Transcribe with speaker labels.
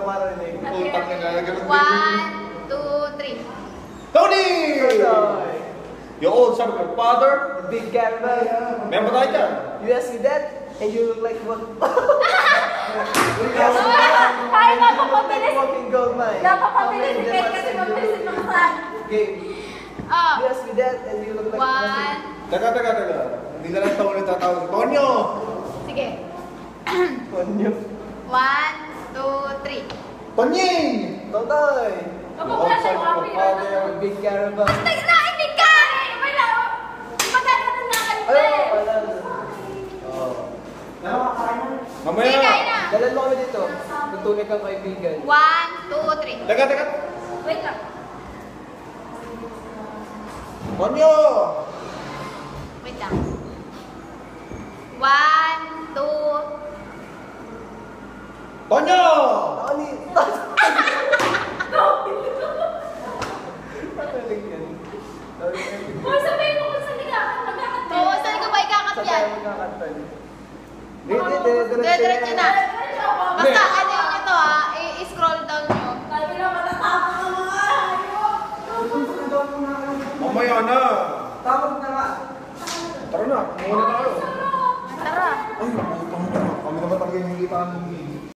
Speaker 1: para marinig.
Speaker 2: Putang na nalagyan.
Speaker 3: 1, 2, 3.
Speaker 2: Tony!
Speaker 1: Totoy.
Speaker 2: Your old son of your father.
Speaker 1: The big caravan.
Speaker 2: Meron ba tayo dyan?
Speaker 1: You ask me that, and you look like what?
Speaker 3: Ay, napapabilis.
Speaker 1: Walking gold mine.
Speaker 3: Napapabilis. Kahit kasi mabilis yung mga saan.
Speaker 1: Okay.
Speaker 3: Oh.
Speaker 1: You ask me that, and you look like
Speaker 3: 1.
Speaker 2: Taga. Hindi na lang Tony tatawag. Tonyo!
Speaker 3: Sige.
Speaker 1: Tonyo.
Speaker 3: 1, 2, 3.
Speaker 2: Tonying!
Speaker 1: Totoy.
Speaker 2: Your old son of your father.
Speaker 1: The big caravan.
Speaker 3: Naibig ka! Wala. Magkano na nakalite?
Speaker 1: Ay, wala.
Speaker 2: Mamaya
Speaker 3: Sige,
Speaker 2: na.
Speaker 3: kain na.
Speaker 1: Dalan mo kami dito. Tutuloy kang kaibigan.
Speaker 3: 1, 2, 3.
Speaker 2: Taga.
Speaker 3: Wait lang.
Speaker 2: Tonyo!
Speaker 3: Wait lang. 1, 2.
Speaker 2: Tonyo!
Speaker 1: Tony! Patalig yan.
Speaker 3: Hoy, sabihin mo kung saan magkakanta. Oo, saan ko ba ikakap
Speaker 1: Sa
Speaker 3: yan?
Speaker 1: tayo magkakanta niyo.
Speaker 3: Diretso na. Basta ano yung ito ha, i-scroll down nyo.
Speaker 2: Mamaya na.
Speaker 1: Tapos na nga.
Speaker 2: Tara na. Muna tayo.
Speaker 3: Tara.
Speaker 2: Ay, putang na. Kami naman talaga yung hindi tayo ng